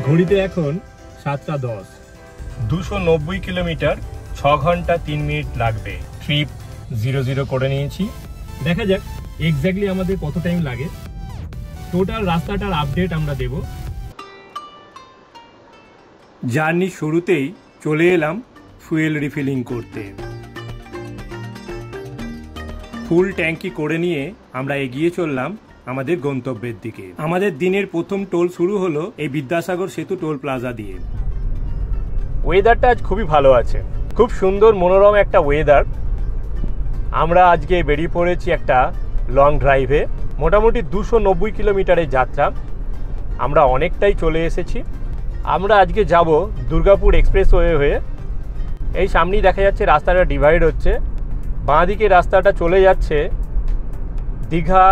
ঘড়িতে এখন 7:10। 290 কিলোমিটার, 6 ঘন্টা 3 মিনিট লাগবে। ট্রিপ 00 করে নিয়েছি। দেখা যাক এক্স্যাক্টলি আমাদের কত টাইম লাগে। টোটাল রাস্তাটার আপডেট আমরা দেব। জার্নি শুরুতেই চলে এলাম ফুয়েল রিফিলিং করতে। ফুল ট্যাঙ্কি করে নিয়ে আমরা এগিয়ে চললাম আমাদের গন্তব্যের দিকে। আমাদের দিনের প্রথম টোল শুরু হলো এই বিদ্যাসাগর সেতু টোল প্লাজা দিয়ে। ওয়েদারটা আজ খুবই ভালো আছে, খুব সুন্দর মনোরম একটা ওয়েদার। আমরা আজকে বেরিয়ে পড়েছি একটা লং ড্রাইভে। মোটামুটি 290 কিলোমিটারের যাত্রা, আমরা অনেকটাই চলে এসেছি। আমরা আজকে যাব দুর্গাপুর এক্সপ্রেসওয়ে হয়ে। এই সামনেই দেখা যাচ্ছে রাস্তাটা ডিভাইড হচ্ছে। বাঁ দিকে রাস্তাটা চলে যাচ্ছে দীঘা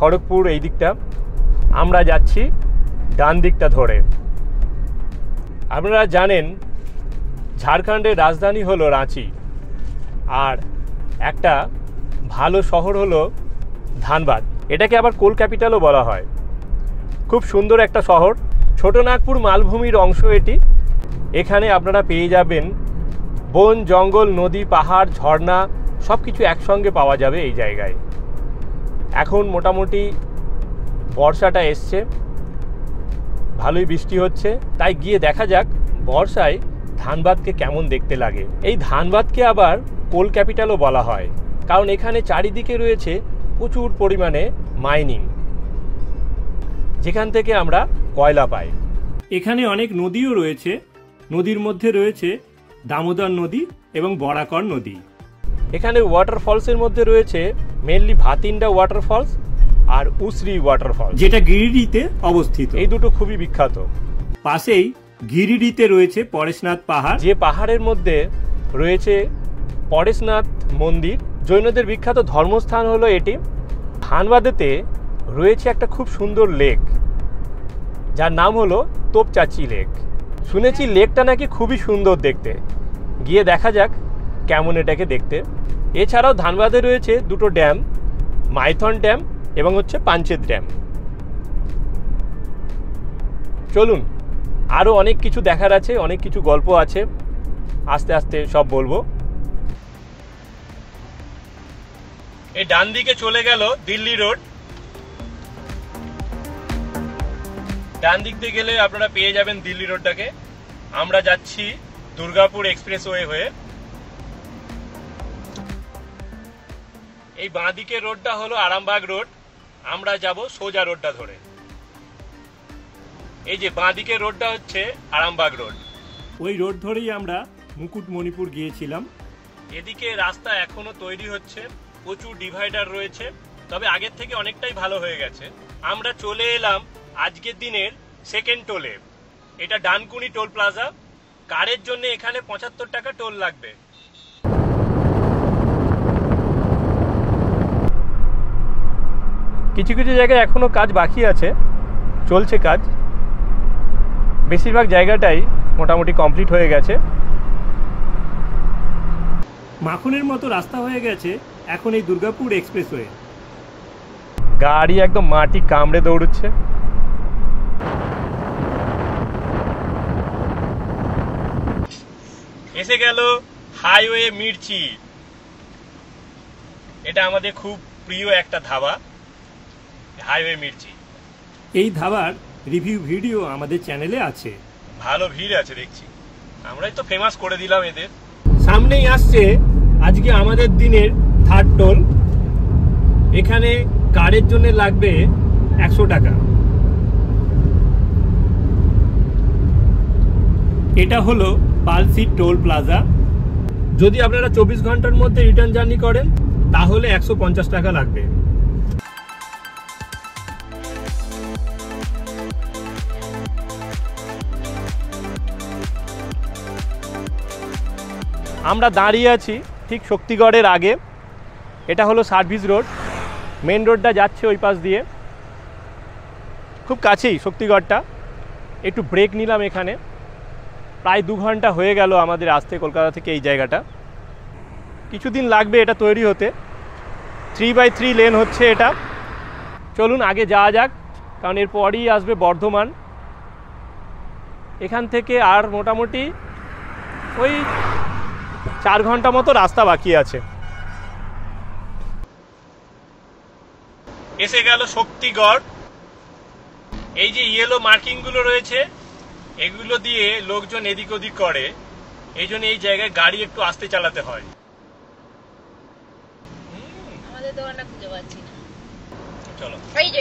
খড়গপুর, এই দিকটা। আমরা যাচ্ছি ডান দিকটা ধরে। আপনারা জানেন ঝাড়খণ্ডের রাজধানী হলো রাঁচি, আর একটা ভালো শহর হলো ধানবাদ। এটাকে আবার কোল ক্যাপিটালও বলা হয়। খুব সুন্দর একটা শহর। ছোটনাগপুর মালভূমির অংশ এটি। এখানে আপনারা পেয়ে যাবেন বন, জঙ্গল, নদী, পাহাড়, ঝর্ণা সব কিছু একসঙ্গে পাওয়া যাবে এই জায়গায়। এখন মোটামুটি বর্ষাটা এসছে, ভালোই বৃষ্টি হচ্ছে, তাই গিয়ে দেখা যাক বর্ষায় ধানবাদকে কেমন দেখতে লাগে। এই ধানবাদকে আবার কোল ক্যাপিটালও বলা হয়, কারণ এখানে চারিদিকে রয়েছে প্রচুর পরিমাণে মাইনিং, যেখান থেকে আমরা কয়লা পাই। এখানে অনেক নদীও রয়েছে। নদীর মধ্যে রয়েছে দামোদর নদী এবং বরাকর নদী। এখানে ওয়াটারফলসের মধ্যে রয়েছে মেনলি ভাতিন্ডা ওয়াটারফলস আর উসরি ওয়াটারফল, যেটা গিরিডিতে অবস্থিত। এই দুটো খুবই বিখ্যাত। পাশেই গিরিডিতে রয়েছে পরেশনাথ পাহাড়, যে পাহাড়ের মধ্যে রয়েছে পরেশনাথ মন্দির। জৈনদের বিখ্যাত ধর্মস্থান হলো এটি। ধানবাদেতে রয়েছে একটা খুব সুন্দর লেক, যার নাম হলো তোপচাচি লেক। শুনেছি লেকটা নাকি খুবই সুন্দর দেখতে। গিয়ে দেখা যাক কেমন এটাকে দেখতে। এছাড়াও ধানবাদে রয়েছে দুটো ড্যাম, মাইথন ড্যাম এবং হচ্ছে পাঞ্চেত ড্যাম। চলুন, আরও অনেক কিছু দেখার আছে, অনেক কিছু গল্প আছে, আস্তে আস্তে সব বলবো। এই ডান দিকে চলে গেল দিল্লি রোড। ডান দিক দিয়ে গেলে আপনারা পেয়ে যাবেন দিল্লি রোডটাকে। আমরা যাচ্ছি দুর্গাপুর এক্সপ্রেসওয়ে হয়ে। এই বাঁ দিকের রোডটা হলো আরামবাগ রোড, আমরা যাব সোজা রোডটা ধরে। এই যে বাঁ দিকের রোডটা হচ্ছে আরামবাগ রোড। ওই রোড ধরেই আমরা মুকুটমণিপুর গিয়েছিলাম। এদিকে রাস্তা এখনো তৈরি হচ্ছে, প্রচুর ডিভাইডার রয়েছে, তবে আগের থেকে অনেকটাই ভালো হয়ে গেছে। আমরা চলে এলাম আজকের দিনের সেকেন্ড টোলে। এটা ডানকুনি টোল প্লাজা। কারের জন্য এখানে 75 টাকা টোল লাগবে। কিছু কিছু জায়গায় এখনো কাজ বাকি আছে, চলছে কাজ। বেশিরভাগ জায়গাটাই মোটামুটি কমপ্লিট হয়ে গেছে। মাখনের মতো রাস্তা হয়ে গেছে এখন এই দুর্গাপুর এক্সপ্রেসওয়ে। গাড়ি একদম মাটি কামড়ে দৌড়চ্ছে। এসে গেল হাইওয়ে মির্চি। এটা আমাদের খুব প্রিয় একটা ধাবা, হাইওয়ে মির্চি। এই ধাবার রিভিউ ভিডিও আমাদের চ্যানেলে আছে। ভালো ভিড় আছে দেখছি, আমরাই তো ফেমাস করে দিলাম এদের। সামনেই আসছে আজকে আমাদের দিনের থার্ড টোল। এখানে কারের জন্য লাগবে 100 টাকা। এটা হলো পালসিট টোল প্লাজা। যদি আপনারা 24 ঘন্টার মধ্যে রিটার্ন জার্নি করেন তাহলে 150 টাকা লাগবে। আমরা দাঁড়িয়ে আছি ঠিক শক্তিগড়ের আগে। এটা হলো সার্ভিস রোড, মেন রোডটা যাচ্ছে ওই পাশ দিয়ে, খুব কাছেই শক্তিগড়টা। একটু ব্রেক নিলাম এখানে, প্রায় 2 ঘন্টা হয়ে গেল আমাদের আসতে কলকাতা থেকে এই জায়গাটা। কিছুদিন লাগবে এটা তৈরি হতে। 3x3 লেন হচ্ছে এটা। চলুন আগে যাওয়া যাক, কারণ এরপরই আসবে বর্ধমান। এখান থেকে আর মোটামুটি ওই 4 ঘন্টা মতো রাস্তা বাকি আছে। এসে গেল শক্তিগড়। এই যে ইয়েলো মার্কিংগুলো রয়েছে, এগুলো দিয়ে লোকজন এদিক ওদিক করে, এই জন্য এই জায়গায় গাড়ি একটু আস্তে চালাতে হয়। আমাদের দোকানটা খুঁজে পাচ্ছি না। চলো এই যে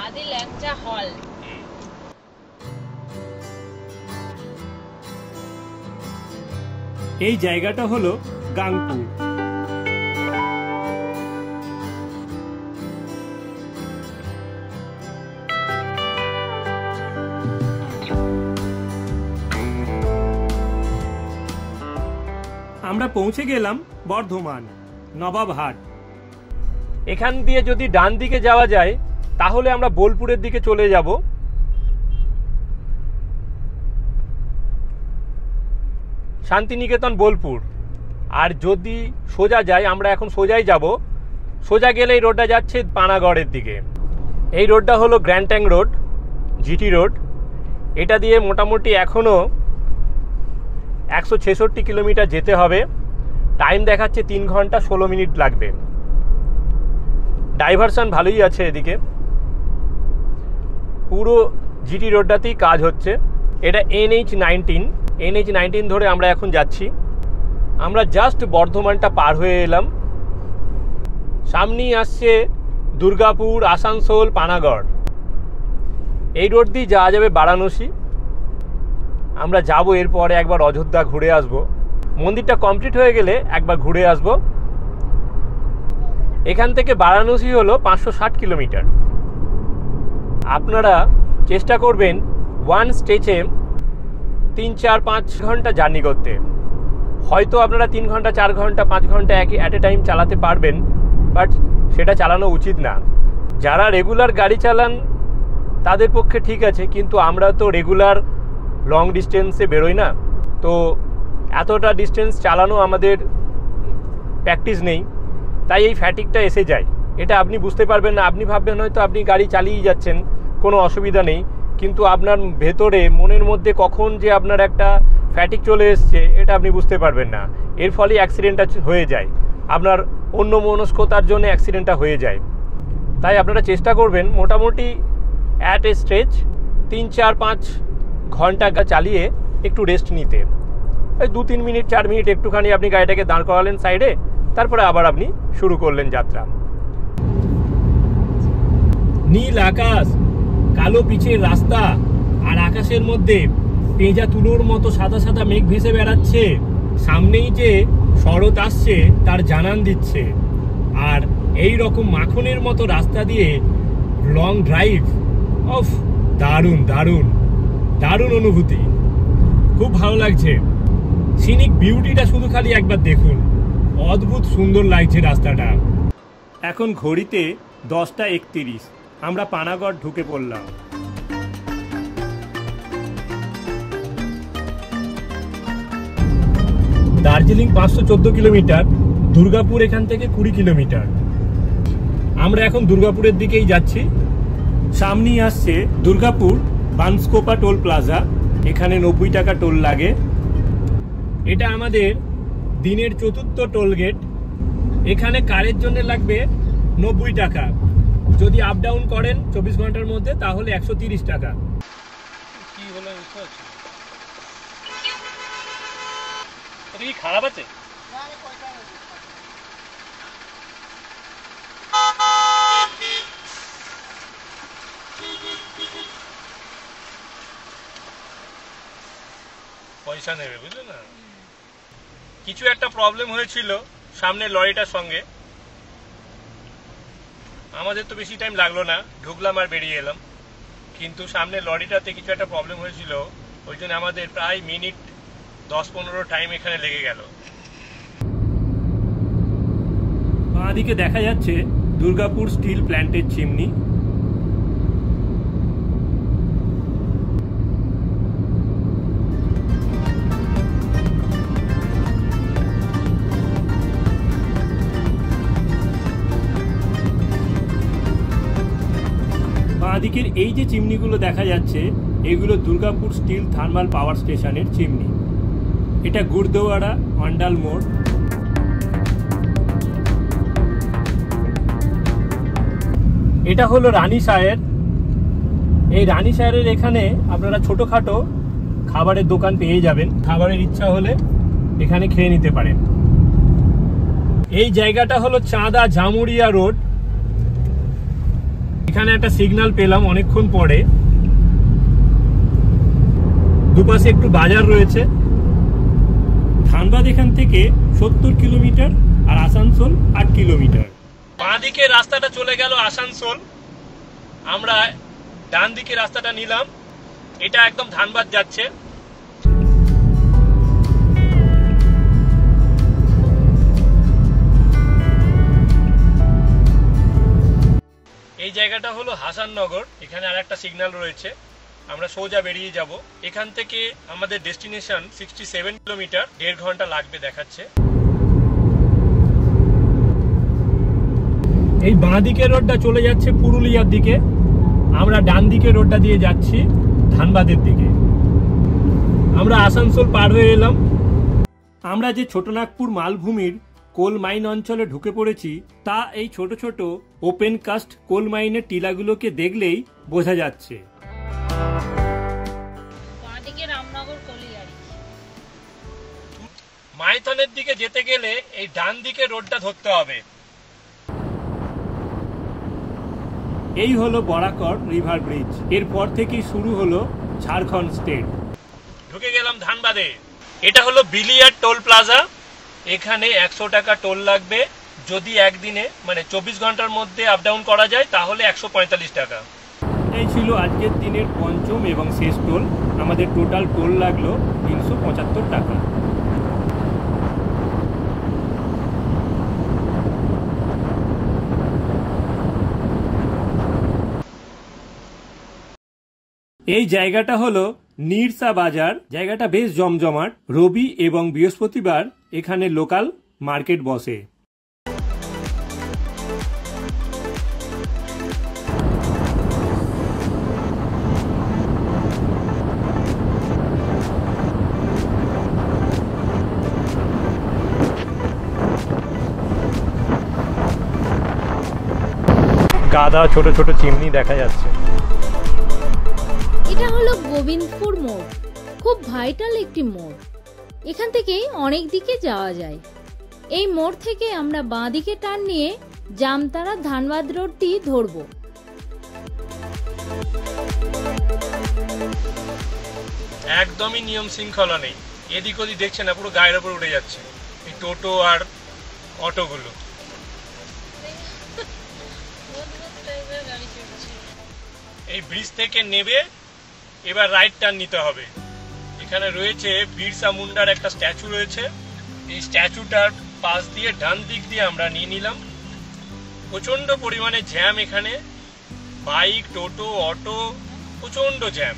আদি ল্যাংচা হল। এই জায়গাটা হলো গাংপুর। আমরা পৌঁছে গেলাম বর্ধমান নবাবহাট। এখান দিয়ে যদি ডান দিকে যাওয়া যায় তাহলে আমরা বোলপুরের দিকে চলে যাব। শান্তিনিকেতন বোলপুর। আর যদি সোজা যাই, আমরা এখন সোজাই যাব, সোজা গেলে এই রোডটা যাচ্ছে পানাগড়ের দিকে। এই রোডটা হলো grand tank road, GT road. এটা দিয়ে মোটামুটি এখনও 166 কিলোমিটার যেতে হবে। টাইম দেখাচ্ছে 3 ঘন্টা 16 মিনিট লাগবে। ডাইভারশন ভালোই আছে এদিকে, পুরো জিটি রোডটাতেই কাজ হচ্ছে। এটা NH19 ধরে আমরা এখন যাচ্ছি। আমরা জাস্ট বর্ধমানটা পার হয়ে এলাম। সামনেই আসছে দুর্গাপুর, আসানসোল, পানাগড়। এই রোড দিয়ে যাওয়া যাবে বারাণসী। আমরা যাব, এরপরে একবার অযোধ্যা ঘুরে আসব। মন্দিরটা কমপ্লিট হয়ে গেলে একবার ঘুরে আসব। এখান থেকে বারাণসী হলো 560 কিলোমিটার। আপনারা চেষ্টা করবেন ওয়ান স্টেচে 3-4-5 ঘন্টা জার্নি করতে। হয়তো আপনারা 3 ঘন্টা 4 ঘন্টা 5 ঘন্টা অ্যাট এ টাইম চালাতে পারবেন, বাট সেটা চালানো উচিত না। যারা রেগুলার গাড়ি চালান তাদের পক্ষে ঠিক আছে, কিন্তু আমরা তো রেগুলার লং ডিস্টেন্সে বেরোই না, তো এতটা ডিস্টেন্স চালানো আমাদের প্র্যাকটিস নেই, তাই এই ফ্যাটিকটা এসে যায়। এটা আপনি বুঝতে পারবেন না। আপনি ভাববেন হয়তো আপনি গাড়ি চালিয়েই যাচ্ছেন, কোনো অসুবিধা নেই, কিন্তু আপনার ভেতরে মনের মধ্যে কখন যে আপনার একটা ফ্যাটিক চলে এসছে এটা আপনি বুঝতে পারবেন না। এর ফলে অ্যাক্সিডেন্টটা হয়ে যায়, আপনার অন্য মনস্কতার জন্য অ্যাক্সিডেন্টটা হয়ে যায়। তাই আপনারা চেষ্টা করবেন মোটামুটি অ্যাট এ স্ট্রেচ 3-4-5 ঘন্টা চালিয়ে একটু রেস্ট নিতে। ওই 2-3 মিনিট 4 মিনিট একটুখানি আপনি গাড়িটাকে দাঁড় করালেন সাইডে, তারপরে আবার আপনি শুরু করলেন যাত্রা। নীল আকাশ, কালো পিচের রাস্তা, আর আকাশের মধ্যে পেঁজা তুলোর মতো সাদা সাদা মেঘ ভেসে বেড়াচ্ছে। সামনেই যে শরৎ আসছে তার জানান দিচ্ছে। আর এই রকম মাখনের মতো রাস্তা দিয়ে লং ড্রাইভ, অফ দারুণ দারুণ দারুণ অনুভূতি, খুব ভালো লাগছে। সিনিক বিউটিটা শুধু খালি একবার দেখুন, অদ্ভুত সুন্দর লাগছে রাস্তাটা। এখন ঘড়িতে 10:31, আমরা পানাগড় ঢুকে পড়লাম। দার্জিলিং 514 কিলোমিটার, দুর্গাপুর এখান থেকে 20 কিলোমিটার। আমরা এখন দুর্গাপুরের দিকেই যাচ্ছি। সামনেই আসছে দুর্গাপুর বানস্কোপা টোল প্লাজা। এখানে 90 টাকা টোল লাগে। এটা আমাদের দিনের 4র্থ টোল গেট। এখানে কারের জন্য লাগবে 90 টাকা। যদি আপ ডাউন করেন 24 ঘন্টার মধ্যে তাহলে 130 টাকা। কি হলো এটা কি খারাপ আছে? পয়সা নেবে, বুঝলে না? কিছু একটা প্রবলেম হয়েছিল সামনে লরিটার সঙ্গে, আমাদের তো বেশি টাইম লাগলো না, ঢুকলাম আর বেরিয়ে এলাম। কিন্তু সামনে লরিটাতে কিছু একটা প্রবলেম হয়েছিল, ওই জন্য আমাদের প্রায় মিনিট 10-15 টাইম এখানে লেগে গেল। বাঁদিকে দেখা যাচ্ছে দুর্গাপুর স্টিল প্ল্যান্টের চিমনি। বাঁদিকের এই যে চিমনিগুলো দেখা যাচ্ছে, এগুলো দুর্গাপুর স্টিল থার্মাল পাওয়ার স্টেশনের চিমনি। এটা গুরদোয়ারা অন্ডাল মোড়। এটা হলো রানী সাহের। এই রানী সাহের এখানে আপনারা ছোটখাটো খাবারের দোকান পেয়ে যাবেন, খাবারের ইচ্ছা হলে এখানে খেয়ে নিতে পারেন। এই জায়গাটা হলো চাঁদা জামুরিয়া রোড। এখানে একটা সিগন্যাল পেলাম অনেকক্ষণ পরে। দুপাশে একটু বাজার রয়েছে। ধানবাদ এখান থেকে 70 কিলোমিটার আর আসানসোল 8 কিলোমিটার। বাঁ দিকে রাস্তাটা চলে গেল আসানসোল, আমরা ডান দিকে রাস্তাটা নিলাম, এটা একদম ধানবাদ যাচ্ছে। এই জায়গাটা হলো হাসাননগর, এখানে আর একটা সিগন্যাল রয়েছে, আমরা সোজা বেরিয়ে যাব। এখান থেকে আমাদের ডেস্টিনেশন 67 কিলোমিটার, 1.5 ঘন্টা লাগবে দেখাচ্ছে। এই বাঁ দিকের রোডটা চলে যাচ্ছে পুরুলিয়ার দিকে, আমরা ডান দিকের রোডটা দিয়ে যাচ্ছি ধানবাদের দিকে। আমরা আসানসোল পার হয়ে এলাম। আমরা যে ছোটনাগপুর মালভূমির কোল মাইন অঞ্চলে ঢুকে পড়েছি, তা এই ছোট ছোট ওপেন কাস্ট কোল মাইনের টিলাগুলোকে দেখলেই বোঝা যাচ্ছে। মাইথনের দিকে যেতে গেলে এই ডান দিকে রোডটা ধরতে হবে। এই হলো বরাকর রিভার ব্রিজ। এরপর থেকেই শুরু হলো ঝাড়খণ্ড স্টেট। ঢুকে গেলাম ধানবাদে। এটা হলো বিলিয়ার টোল প্লাজা। এখানে 100 টাকা টোল লাগবে। যদি একদিনে মানে 24 ঘন্টার মধ্যে আপ ডাউন করা যায় তাহলে 145 টাকা। এই ছিল আজকের দিনের পঞ্চম এবং শেষ টোল। আমাদের টোটাল টোল লাগলো 375 টাকা। এই জায়গাটা হলো নিরসা বাজার। জায়গাটা বেশ জমজমাট। রবি এবং বৃহস্পতিবার এখানে লোকাল মার্কেট বসে। গাদা ছোট ছোট চিমনি দেখা যাচ্ছে। এটা হলো গোবিন্দপুর মোড়, খুব ভাইটাল একটি মোড়। এখান থেকে অনেক দিকে যাওয়া যায়। এই মোড় থেকে আমরা বাঁ দিকে টার্ন নিয়ে জামতারা ধানবাদ রোডটি ধরব। একদমই নিয়ম শৃঙ্খলা নেই, এদিক ওদিক দেখছে না, পুরো গায়ের উপর উঠে যাচ্ছে এই টোটো আর অটোগুলো। এই ব্রিজ থেকে নেবে এবার রাইট টার্ন নিতে হবে। এখানে রয়েছে বিরসা মুন্ডার একটা স্ট্যাচু রয়েছে, এই স্ট্যাচুটার পাশ দিয়ে ডান দিক দিয়ে আমরা নিয়ে নিলাম। প্রচন্ড পরিমাণে জ্যাম এখানে, বাইক টোটো অটো প্রচন্ড জ্যাম,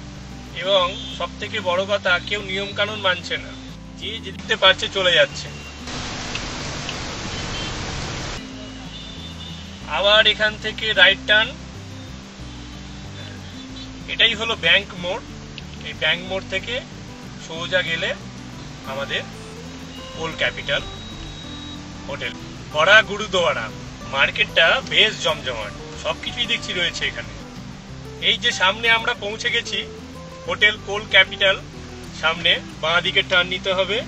এবং সব থেকে বড় কথা কেউ নিয়ম কানুন মানছে না, যে যেতে পারছে চলে যাচ্ছে। আবার এখান থেকে রাইট টার্ন। এটাই হলো ব্যাংক মোড়। এই ব্যাংক মোড় থেকে সোজা গেলে আমাদের কোল ক্যাপিটাল হোটেল। বড়া গুরুদোয়ারা মার্কেটটা বেশ জমজমাট, সবকিছুই দেখছি রয়েছে এখানে। এই যে সামনে আমরা পৌঁছে গেছি হোটেল কোল ক্যাপিটাল, সামনে বাঁ দিকে টার্ন নিতে হবে।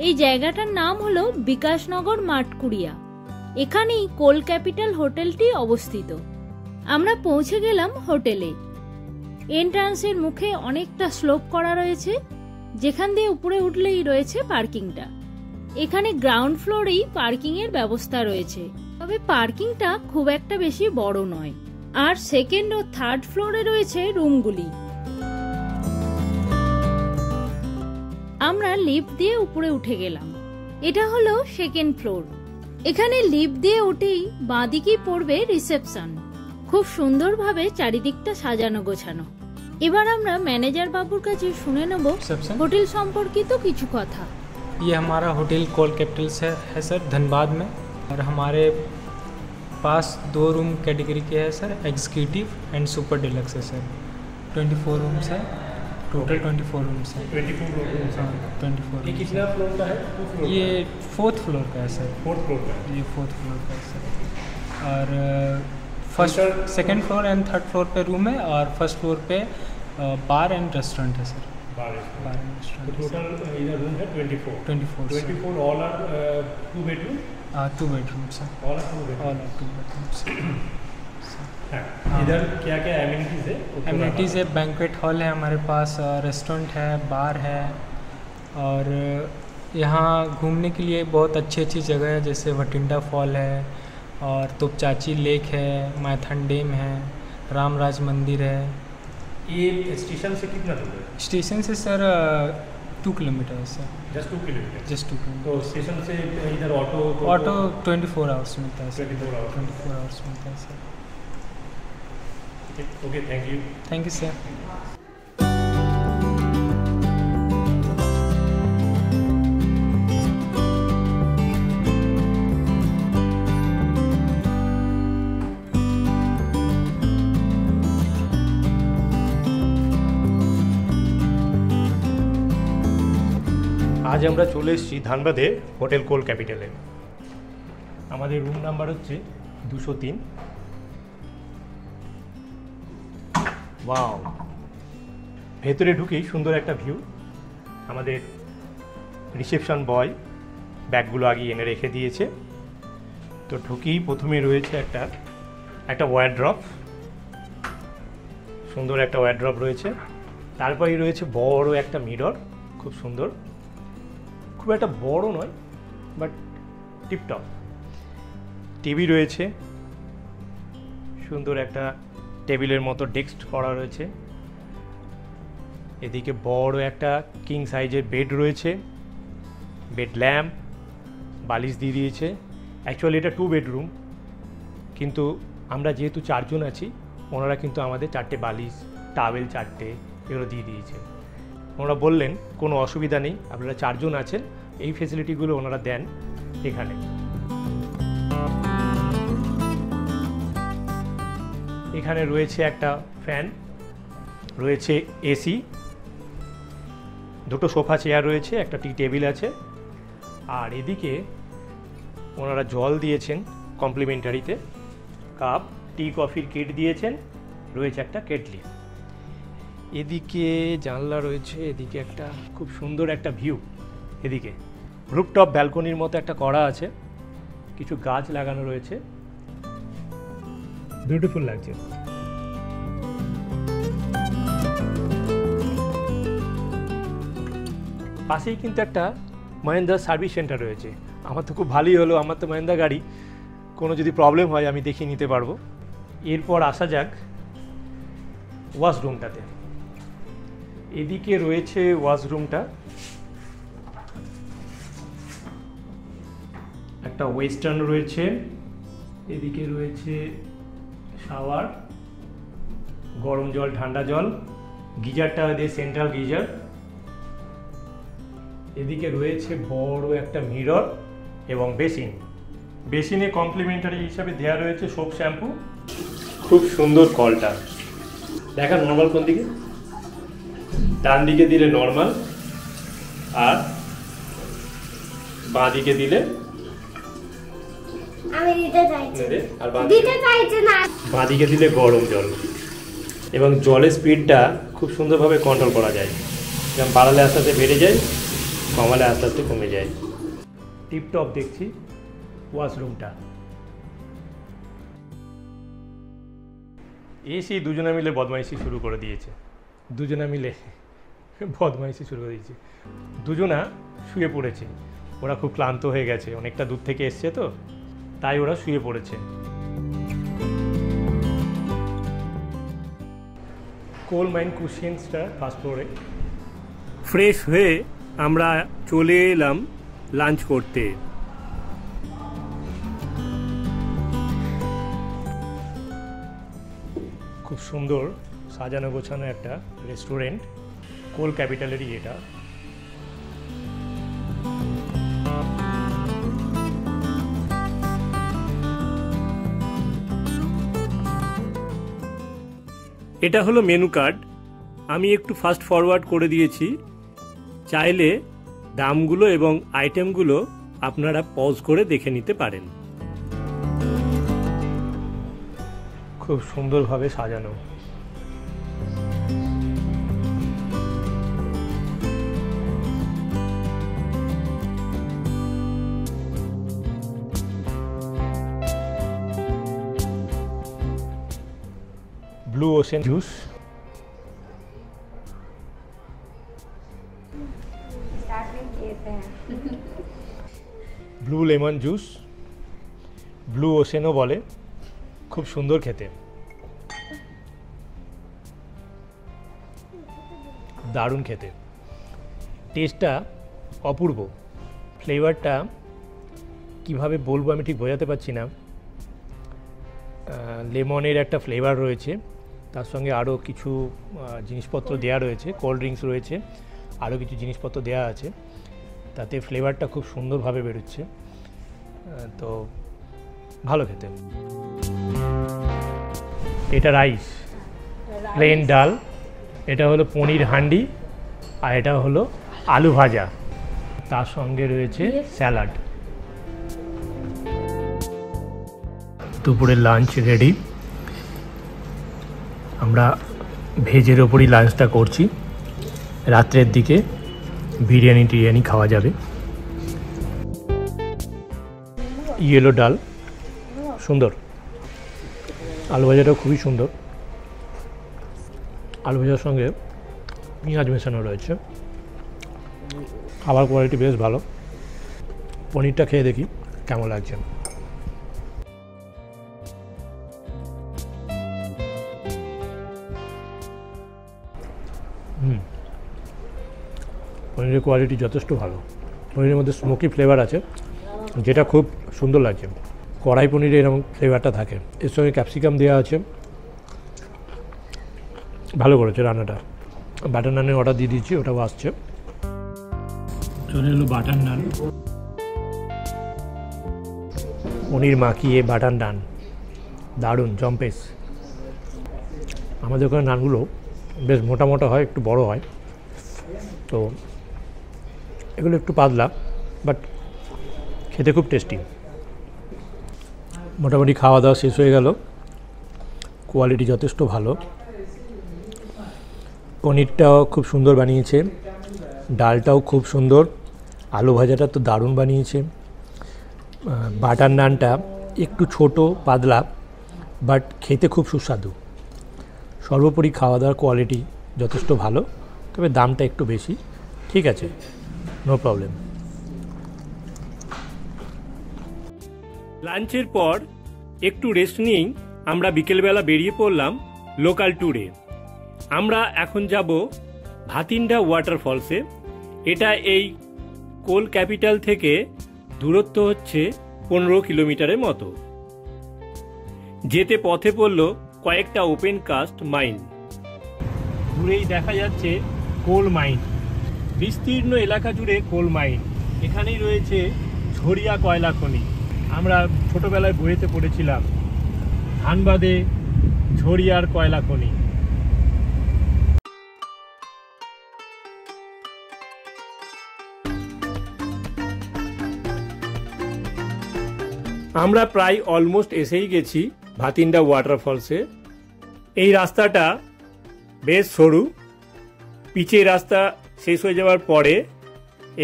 এই জায়গাটার নাম হলো বিকাশনগর মাঠকুড়িয়া। এখানেই কোল ক্যাপিটাল হোটেলটি অবস্থিত। আমরা পৌঁছে গেলাম হোটেলে। এন্ট্রান্সের মুখে অনেকটা স্লোপ করা রয়েছে, যেখান দিয়ে উপরে উঠলেই রয়েছে পার্কিংটা। এখানে গ্রাউন্ড ফ্লোরেই পার্কিং এর ব্যবস্থা রয়েছে, তবে পার্কিংটা খুব একটা বেশি বড় নয়। আর সেকেন্ড ও থার্ড ফ্লোরে রয়েছে রুমগুলি। আমরা লিফট দিয়ে উপরে উঠে গেলাম। এটা হলো সেকেন্ড ফ্লোর। এখানে লিফট দিয়ে উঠেই বাঁদিকেই পড়বে রিসেপশন। খুব সুন্দরভাবে চারিদিকটা সাজানো গোছানো। এবার আমরা ম্যানেজার বাবুর কাছে শুনে নেব হোটেল সম্পর্কিত কিছু কথা। ये हमारा होटल कोल कैपिटल से है सर, धनबाद में, और हमारे पास 2 रूम कैटेगरी के हैं sir, executive and super deluxe है सर। 24 रूम्स है टोटल, 24 रूम्स है। 24 रूम्स है। 24 ये कितना फ्लोर का है? ये 4th फ्लोर का है सर। 4th फ्लोर का। ये 4th फ्लोर का है सर। और first, second floor and third floor पे रूम है, और फर्स्ट फ्लोर पे बार एंड रेस्टोरेंट है sir. Bar and restaurant. Total इधर रूम है 24 ऑल आर 2 बेडरूम। 2 बेडरूम्स है। All are 2 bedroom. All are 2 bedrooms. इधर क्या क्या एमिनिटीज है? एमिनिटीज़ है, बैंक्वेट हॉल है हमारे पास, रेस्टोरेंट है, बार है, और यहाँ घूमने के लिए बहुत अच्छी अच्छी जगह है, जैसे भटिंडा फॉल है, और तोपचाची लेक है, मैथन डैम है, रामराज मंदिर है। ये स्टेशन से कितना दूर है? स्टेशन से सर 2 किलोमीटर है sir. Just 2 kilometre. Just 2 kilometre. तो स्टेशन से इधर ऑटो 24 आवर्स मिलता है सर। 24 आवर्स मिलता है sir. Okay, thank you. Thank you sir. আজ আমরা চলে এসেছি ধানবাদে হোটেল কোল ক্যাপিটালে। আমাদের রুম নাম্বার হচ্ছে 203। ওয়াও, ভেতরে ঢুকেই সুন্দর একটা ভিউ। আমাদের রিসেপশন বয় ব্যাগগুলো আগে এনে রেখে দিয়েছে। তো ঢুকেই প্রথমে রয়েছে একটা ওয়ারড্রপ, সুন্দর একটা ওয়ারড্রপ রয়েছে। তারপরেই রয়েছে বড় একটা মিরর, খুব সুন্দর, খুব একটা বড় নয় বাট টিপটপ। টিভি রয়েছে, সুন্দর একটা টেবিলের মতো ডেস্ক করা রয়েছে। এদিকে বড় একটা কিং সাইজের বেড রয়েছে, বেড ল্যাম্প, বালিশ দিয়ে দিয়েছে। অ্যাকচুয়ালি এটা 2 বেডরুম, কিন্তু আমরা যেহেতু 4 জন আছি, ওনারা কিন্তু আমাদের 4টে বালিশ, টাওয়েল 4টে এগুলো দিয়ে দিয়েছে। ওনারা বললেন কোনো অসুবিধা নেই, আপনারা 4 জন আছেন, এই ফেসিলিটিগুলো ওনারা দেন এখানে। এখানে রয়েছে একটা ফ্যান, রয়েছে এসি, 2টো সোফা চেয়ার রয়েছে, একটা টি টেবিল আছে। আর এদিকে ওনারা জল দিয়েছেন কমপ্লিমেন্টারিতে, কাপ, টি কফির কিট দিয়েছেন, রয়েছে একটা কেটলি। এদিকে জানলা রয়েছে, এদিকে একটা খুব সুন্দর একটা ভিউ। এদিকে রুফটপ ব্যালকনির মতো একটা করা আছে, কিছু গাছ লাগানো রয়েছে, বিউটিফুল লাগছে। পাশেই কিন্তু একটা মহিন্দ্রা সার্ভিস সেন্টার রয়েছে। আমার তো খুব ভালোই হলো, আমার তো মহিন্দ্রা গাড়ি, কোনো যদি প্রবলেম হয় আমি দেখিয়ে নিতে পারবো। এরপর আসা যাক ওয়াশরুমটাতে। এদিকে রয়েছে ওয়াশরুমটা, একটা ওয়েস্টার্ন রয়েছে, এদিকে রয়েছে শাওয়ার, গরম জল, ঠান্ডা জল, গিজারটা দিয়ে সেন্ট্রাল গিজার। এদিকে রয়েছে বড় একটা মিরর এবং বেসিন। বেসিনে কমপ্লিমেন্টারি হিসাবে দেওয়া রয়েছে সোপ, শ্যাম্পু। খুব সুন্দর কলটা, দেখা নর্মাল কোন দিকে, ডান দিকে দিলে নর্মাল, আর বাঁ দিকে দিলে বাঁ দিকে দিলে গরম জল। এবং জলের স্পিডটা খুব সুন্দরভাবে কন্ট্রোল করা যায়, যেমন বাড়ালে আস্তে আস্তে বেড়ে যায়, কমালে আস্তে আস্তে কমে যায়। টিপটপ দেখছি ওয়াশরুমটা। এসি দুজনে মিলে বদমাইশি শুরু করে দিয়েছে, দুজনে মিলে বদমাইশি শুরু করে দিয়েছে। দুজনা শুয়ে পড়েছে, ওরা খুব ক্লান্ত হয়ে গেছে, অনেকটা দূর থেকে এসছে তো, তাই ওরা শুয়ে পড়েছে। কোল মাইন কুশিয়েন্সটা ফার্স্ট ফ্লোরে। ফ্রেশ হয়ে আমরা চলে এলাম লাঞ্চ করতে। খুব সুন্দর সাজানো গোছানো একটা রেস্টুরেন্ট, কোল ক্যাপিটালেরই এটা। এটা হলো মেনু কার্ড, আমি একটু ফাস্ট ফরওয়ার্ড করে দিয়েছি। চাইলে দামগুলো এবং আইটেমগুলো আপনারা পজ করে দেখে নিতে পারেন। খুব সুন্দরভাবে সাজানো। Blue ocean juice, blue lemon juice, blue ওশেনও বলে, খুব সুন্দর খেতে, দারুণ খেতে, টেস্টটা অপূর্ব। ফ্লেভারটা কিভাবে বলবো আমি ঠিক বোঝাতে পারছি না। লেমনের একটা ফ্লেভার রয়েছে, তার সঙ্গে আরও কিছু জিনিসপত্র দেওয়া রয়েছে, কোল্ড ড্রিঙ্কস রয়েছে, আরও কিছু জিনিসপত্র দেওয়া আছে, তাতে ফ্লেভারটা খুব সুন্দরভাবে বেরোচ্ছে, তো ভালো খেতে। এটা রাইস, প্লেন ডাল, এটা হলো পনির হান্ডি, আর এটা হলো আলু ভাজা, তার সঙ্গে রয়েছে স্যালাড। দুপুরের লাঞ্চ রেডি। আমরা ভেজের ওপরই লাঞ্চটা করছি, রাত্রের দিকে বিরিয়ানি খাওয়া যাবে। ইয়েলো ডাল সুন্দর, আলু ভাজাটাও খুবই সুন্দর, আলু ভাজার সঙ্গে পেঁয়াজ মেশানো রয়েছে, খাবার কোয়ালিটি বেশ ভালো। পনিরটা খেয়ে দেখি কেমন লাগছে। পনিরের কোয়ালিটি যথেষ্ট ভালো, পনিরের মধ্যে স্মোকি ফ্লেভার আছে, যেটা খুব সুন্দর লাগছে। কড়াই পনিরে এরকম ফ্লেভারটা থাকে, এর সঙ্গে ক্যাপসিকাম দেওয়া আছে, ভালো করেছে রান্নাটা। বাটার নানের অর্ডার দিয়ে দিয়েছি, ওটাও আসছে। চলে এলো বাটার নান, পনির মাখিয়ে বাটার নান, দারুণ জম্পেস। আমাদের ওখানে নানগুলো বেশ মোটা মোটা হয়, একটু বড় হয়, তো এগুলো একটু পাতলা, বাট খেতে খুব টেস্টি। মোটামুটি খাওয়া দাওয়া শেষ হয়ে গেল, কোয়ালিটি যথেষ্ট ভালো। পনিরটাও খুব সুন্দর বানিয়েছে, ডালটাও খুব সুন্দর, আলু ভাজাটা তো দারুণ বানিয়েছে। বাটার নানটা একটু ছোট পাতলা, বাট খেতে খুব সুস্বাদু। সর্বোপরি খাওয়া দাওয়ার কোয়ালিটি যথেষ্ট ভালো, তবে দামটা একটু বেশি, ঠিক আছে, নো প্রবলেম। লাঞ্চের পর একটু রেস্ট নিয়েই আমরা বিকেলবেলা বেরিয়ে পড়লাম লোকাল ট্যুরে। আমরা এখন যাব ভাতিন্ডা ওয়াটারফলসে। এটা এই কোল ক্যাপিটাল থেকে দূরত্ব হচ্ছে 15 কিলোমিটারের মতো। যেতে পথে পড়ল কয়েকটা ওপেন কাস্ট মাইন। দূরেই দেখা যাচ্ছে কোল মাইন, বিস্তীর্ণ এলাকা জুড়ে কোল মাইন। এখানেই রয়েছে ঝরিয়া কয়লা খনি। আমরা ছোটবেলায় বইতে পড়েছিলাম ধানবাদে ঝরিয়ার কয়লা খনি। আমরা প্রায় অলমোস্ট এসেই গেছি ভাতিন্ডা ওয়াটারফলসে। এই রাস্তাটা বেশ সরু, পিচের রাস্তা শেষ হয়ে যাওয়ার পরে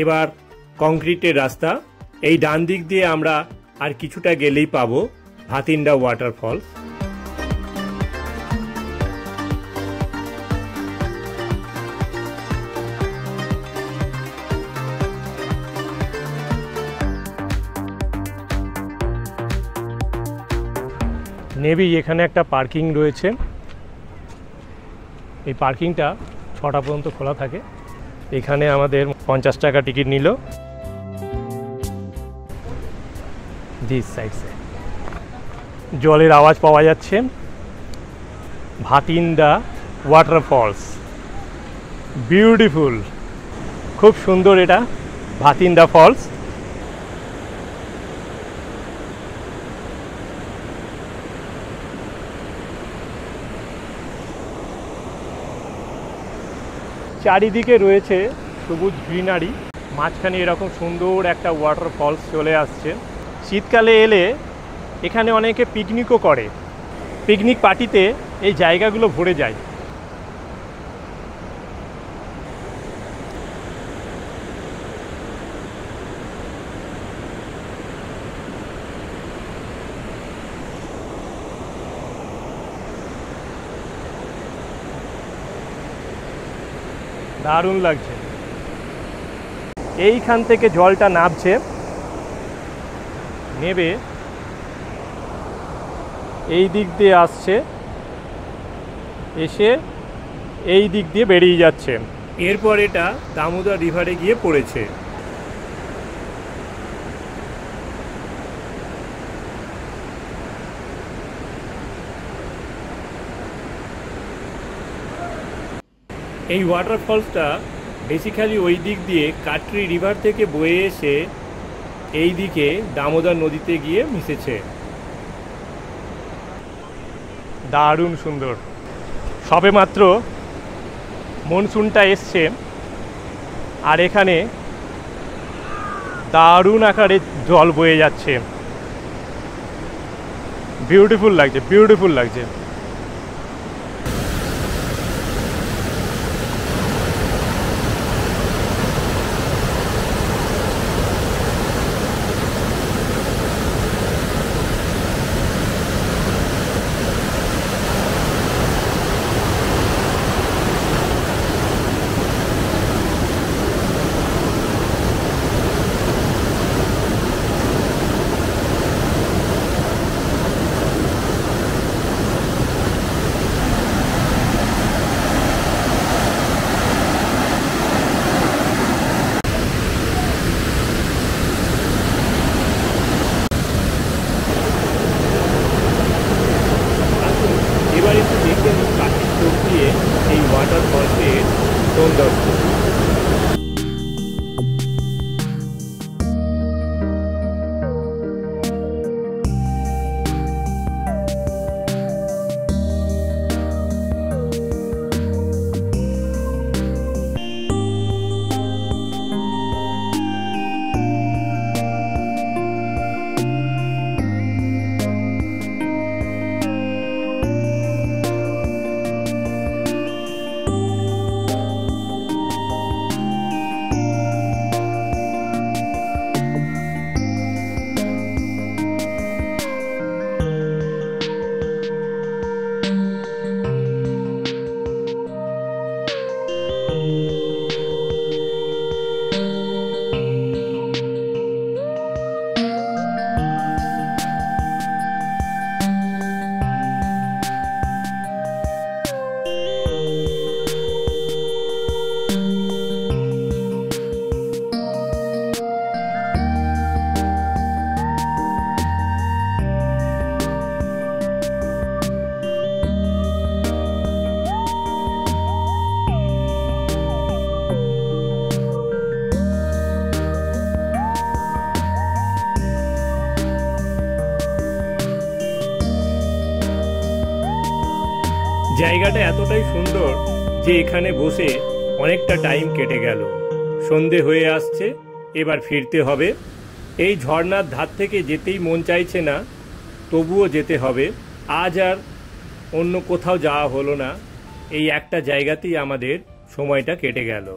এবার কংক্রিটের রাস্তা। এই ডান দিক দিয়ে আমরা আর কিছুটা গেলেই পাবো ভাতিন্ডা ওয়াটারফলস। নেভি এখানে একটা পার্কিং রয়েছে। এই পার্কিংটা 6টা পর্যন্ত খোলা থাকে। এখানে আমাদের 50 টাকা টিকিট নিল। দিস সাইডে জলের আওয়াজ পাওয়া যাচ্ছে। ভাতিন্দা ওয়াটারফলস, বিউটিফুল, খুব সুন্দর এটা ভাতিন্দা ফলস। চারিদিকে রয়েছে সবুজ গ্রিনারি, মাঝখানে এরকম সুন্দর একটা ওয়াটারফলস চলে আসছে। শীতকালে এলে এখানে অনেকে পিকনিকও করে। পিকনিক পার্টিতে এই জায়গাগুলো ভরে যায়। দারুণ লাগছে। এইখান থেকে জলটা নামছে, নেবে এই দিক দিয়ে আসছে, এসে এই দিক দিয়ে বেরিয়ে যাচ্ছে। এরপর এটা দামোদর রিভারে গিয়ে পড়েছে। এই ওয়াটারফলসটা বেসিক্যালি ওই দিক দিয়ে কাটরি রিভার থেকে বয়ে এসে এই দিকে দামোদর নদীতে গিয়ে মিশেছে। দারুণ সুন্দর। সবেমাত্র মনসুনটা এসছে আর এখানে দারুণ আকারে জল বয়ে যাচ্ছে। বিউটিফুল লাগছে, বিউটিফুল লাগছে। এই ওয়াটারফলসের সৌন্দর্য। জায়গাটা এতটাই সুন্দর যে এখানে বসে অনেকটা টাইম কেটে গেল। সন্ধে হয়ে আসছে, এবার ফিরতে হবে। এই ঝর্ণার ধার থেকে যেতেই মন চাইছে না, তবুও যেতে হবে। আজ আর অন্য কোথাও যাওয়া হলো না, এই একটা জায়গাতেই আমাদের সময়টা কেটে গেল।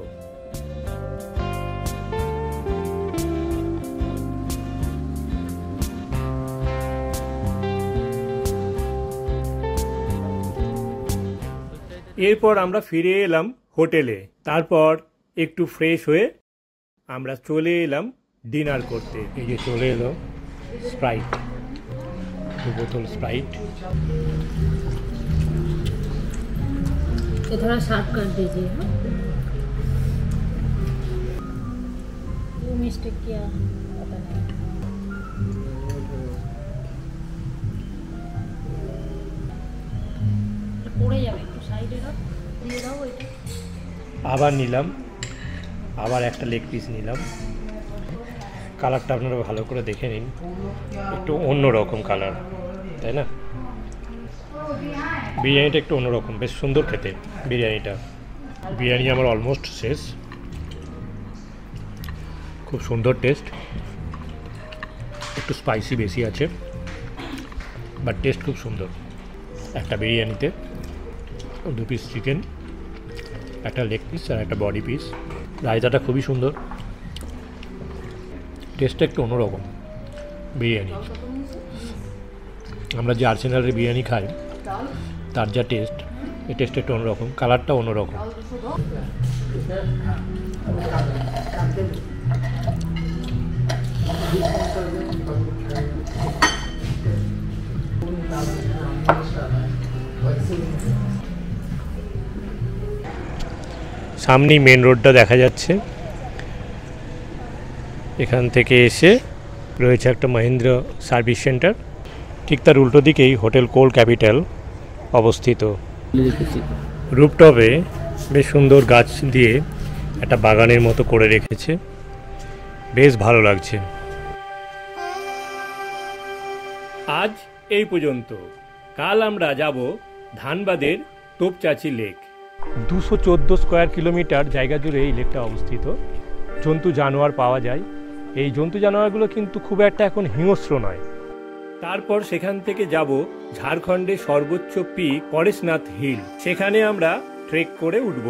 এরপর আমরা ফিরে এলাম হোটেলে। তারপর একটু ফ্রেশ হয়ে আমরা চলে এলাম ডিনার করতে। এই যে চলে এলো স্প্রাইট, 2 बोतल स्प्राइट। ये थोड़ा शार्प कर दीजिए। हाँ, वो मिस्टेक किया पता नहीं। পড়ে যাবে, একটু সাইডে রাখ, দিয়ে দাও এটা। আবার নিলাম, আবার একটা লেগ পিস নিলাম। কালারটা আপনারা ভালো করে দেখে নিন, একটু অন্যরকম কালার, তাই না? বিরিয়ানিটা একটু অন্যরকম, বেশ সুন্দর খেতে বিরিয়ানিটা। বিরিয়ানি আমার অলমোস্ট শেষ, খুব সুন্দর টেস্ট, একটু স্পাইসি বেশি আছে, বাট টেস্ট খুব সুন্দর। একটা বিরিয়ানিতে 2 পিস চিকেন, একটা লেগ পিস আর একটা বডি পিস। রায়তাটা খুবই সুন্দর, টেস্টটা একটু অন্যরকম বিরিয়ানি। আমরা যে আর্সেনালের বিরিয়ানি খাই তার যা টেস্ট, এই টেস্টটা একটু অন্যরকম, কালারটা অন্যরকম। সামনেই মেন রোডটা দেখা যাচ্ছে, এখান থেকে এসে রয়েছে একটা মহিন্দ্রা সার্ভিস সেন্টার, ঠিক তার উল্টো দিকেই হোটেল কোল ক্যাপিটাল অবস্থিত। রুফটপে বেশ সুন্দর গাছ দিয়ে একটা বাগানের মতো করে রেখেছে, বেশ ভালো লাগছে। আজ এই পর্যন্ত, কাল আমরা যাব ধানবাদের তোপচাচি লেক। 214 স্কোয়ার কিলোমিটার জায়গা জুড়ে এই লেকটা অবস্থিত। জন্তু জানোয়ার পাওয়া যায়, এই জন্তু জানোয়ারগুলো কিন্তু খুব একটা এখন হিংস্র নয়। তারপর সেখান থেকে যাব ঝাড়খণ্ডের সর্বোচ্চ পিক পরেশনাথ হিল, সেখানে আমরা ট্রেক করে উঠব।